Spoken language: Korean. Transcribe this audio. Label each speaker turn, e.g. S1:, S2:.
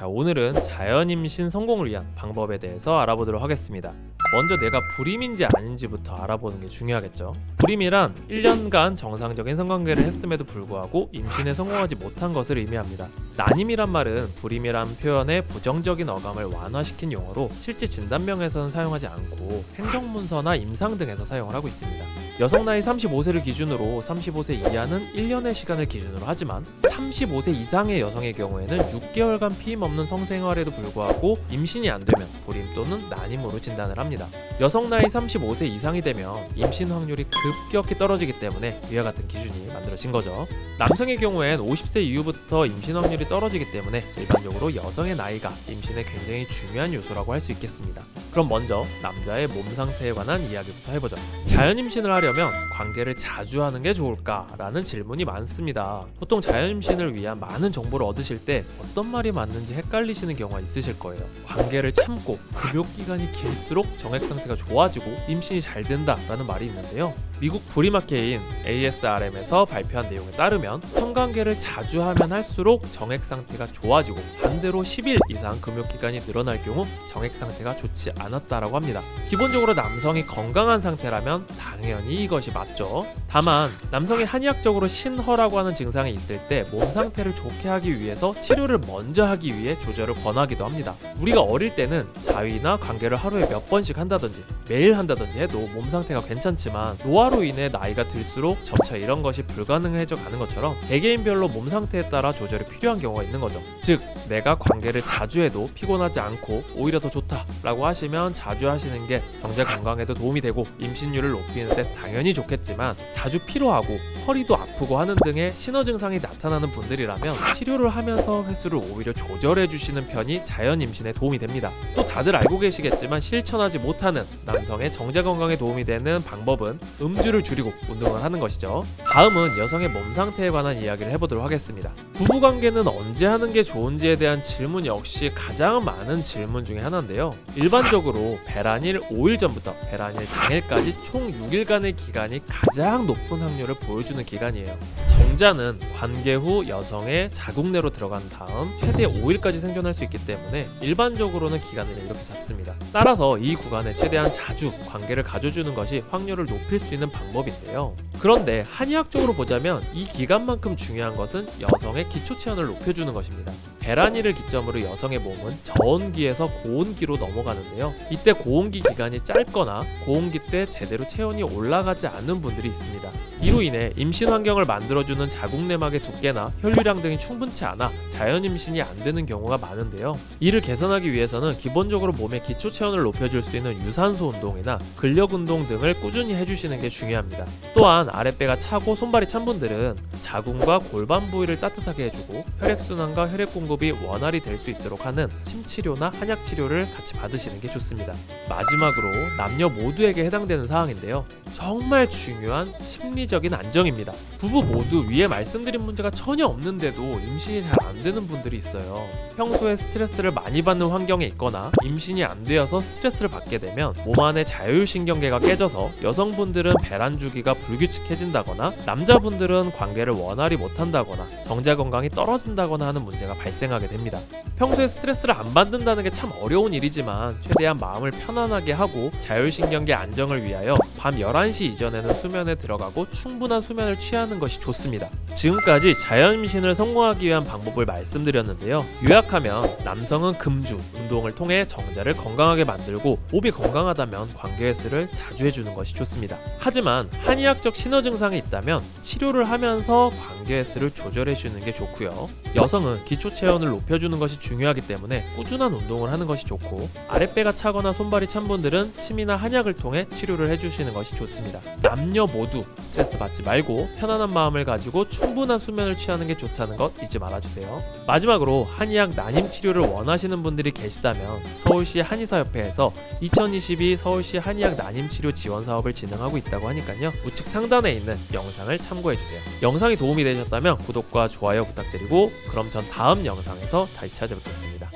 S1: 자, 오늘은 자연임신 성공을 위한 방법에 대해서 알아보도록 하겠습니다. 먼저 내가 불임인지 아닌지부터 알아보는 게 중요하겠죠. 불임이란 1년간 정상적인 성관계를 했음에도 불구하고 임신에 성공하지 못한 것을 의미합니다. 난임이란 말은 불임이란 표현의 부정적인 어감을 완화시킨 용어로 실제 진단명에서는 사용하지 않고 행정문서나 임상 등에서 사용을 하고 있습니다. 여성 나이 35세를 기준으로 35세 이하는 1년의 시간을 기준으로 하지만 35세 이상의 여성의 경우에는 6개월간 피임 없는 성생활에도 불구하고 임신이 안 되면 불임 또는 난임으로 진단을 합니다. 여성 나이 35세 이상이 되면 임신 확률이 급격히 떨어지기 때문에 이와 같은 기준이 만들어진 거죠. 남성의 경우엔 50세 이후부터 임신 확률이 떨어지기 때문에 일반적으로 여성의 나이가 임신에 굉장히 중요한 요소라고 할 수 있겠습니다. 그럼 먼저 남자의 몸 상태에 관한 이야기부터 해보죠. 자연 임신을 하려면 관계를 자주 하는 게 좋을까라는 질문이 많습니다. 보통 자연 임신을 위한 많은 정보를 얻으실 때 어떤 말이 맞는지 헷갈리시는 경우가 있으실 거예요. 관계를 참고 금욕 기간이 길수록 정액 상태가 좋아지고 임신이 잘 된다라는 말이 있는데요. 미국 불임학회인 ASRM에서 발표한 내용에 따르면 성관계를 자주 하면 할수록 정액 상태가 좋아지고 반대로 10일 이상 금욕 기간이 늘어날 경우 정액 상태가 좋지 않았다라고 합니다. 기본적으로 남성이 건강한 상태라면 당연히 이것이 맞죠. 다만 남성이 한의학적으로 신허라고 하는 증상이 있을 때 몸 상태를 좋게 하기 위해서 치료를 먼저 하기 위해 조절을 권하기도 합니다. 우리가 어릴 때는 자위나 관계를 하루에 몇 번씩 한다든지 매일 한다든지 해도 몸 상태가 괜찮지만 노화로 인해 나이가 들수록 점차 이런 것이 불가능해져 가는 것처럼 개개인별로 몸 상태에 따라 조절이 필요한 경우가 있는 거죠. 즉 내가 관계를 자주 해도 피곤하지 않고 오히려 더 좋다라고 하시면 자주 하시는 게 정제 건강에도 도움이 되고 임신율을 높이는 데 당연히 좋겠지만 자주 피로하고 허리도 아프고 하는 등의 신호 증상이 나타나는 분들이라면 치료를 하면서 횟수를 오히려 조절해 주시는 편이 자연 임신에 도움이 됩니다. 또 다들 알고 계시겠지만 실천하지 못하는 남성의 정제 건강에 도움이 되는 방법은 음주를 줄이고 운동을 하는 것이죠. 다음은 여성의 몸 상태에 관한 이야기를 해보도록 하겠습니다. 부부관계는 언제 하는 게 좋은지에 대한 질문 역시 가장 많은 질문 중에 하나인데요. 일반적으로 배란일 5일 전부터 배란일 당일까지 총 6일간의 기간이 가장 높은 확률을 보여주는 기간이에요. 정자는 관계 후 여성의 자궁 내로 들어간 다음 최대 5일까지 생존할 수 있기 때문에 일반적으로는 기간을 이렇게 잡습니다. 따라서 이 구간에 최대한 자주 관계를 가져주는 것이 확률을 높일 수 있는 방법인데요. 그런데 한의학적으로 보자면 이 기간만큼 중요한 것은 여성의 기초 체온을 높여주는 것입니다. 배란일을 기점으로 여성의 몸은 저온기에서 고온기로 넘어가는데요. 이때 고온기 기간이 짧거나 고온기 때 제대로 체온이 올라가지 않는 분들이 있습니다. 이로 인해 임신 환경을 만들어주는 자궁 내막의 두께나 혈류량 등이 충분치 않아 자연 임신이 안 되는 경우가 많은데요. 이를 개선하기 위해서는 기본적으로 몸의 기초 체온을 높여줄 수 있는 유산소 운동이나 근력 운동 등을 꾸준히 해주시는 게 중요합니다. 또한 아랫배가 차고 손발이 찬 분들은 자궁과 골반 부위를 따뜻하게 해주고 혈액순환과 혈액 공급이 원활히 될 수 있도록 하는 침치료나 한약 치료를 같이 받으시는 게 좋습니다. 마지막으로 남녀 모두에게 해당되는 사항인데요. 정말 중요한 심리적인 안정입니다. 부부 모두 위에 말씀드린 문제가 전혀 없는데도 임신이 잘 안 되는 분들이 있어요. 평소에 스트레스를 많이 받는 환경에 있거나 임신이 안 되어서 스트레스를 받게 되면 몸 안의 자율신경계가 깨져서 여성분들은 배란 주기가 불규칙해진다거나 남자분들은 관계를 원활히 못한다거나 정자 건강이 떨어진다거나 하는 문제가 발생하게 됩니다. 평소에 스트레스를 안 받는다는 게 참 어려운 일이지만 최대한 마음을 편안하게 하고 자율신경계 안정을 위하여 밤 11시 이전에는 수면에 들어가고 충분한 수면을 취하는 것이 좋습니다. 지금까지 자연임신을 성공하기 위한 방법을 말씀드렸는데요. 요약하면 남성은 금주, 운동을 통해 정자를 건강하게 만들고 몸이 건강하다면 관계 횟수를 자주 해주는 것이 좋습니다. 하지만 한의학적 신호 증상이 있다면 치료를 하면서 관계 횟수를 조절해주는 게 좋고요. 여성은 기초 체온을 높여주는 것이 중요하기 때문에 꾸준한 운동을 하는 것이 좋고 아랫배가 차거나 손발이 찬 분들은 침이나 한약을 통해 치료를 해주시는 것이 좋습니다. 남녀 모두 스트레스 받지 말고 편안한 마음을 가지고 충분한 수면을 취하는 게 좋다는 것 잊지 말아주세요. 마지막으로 한의학 난임 치료를 원하시는 분들이 계시다면 서울시 한의사협회에서 2022 서울시 한의학 난임 치료 지원 사업을 진행하고 있다고 하니까요. 우측 상단에 있는 영상을 참고해주세요. 영상이 도움이 되셨다면 구독과 좋아요 부탁드리고 그럼 전 다음 영상에서 다시 찾아뵙겠습니다.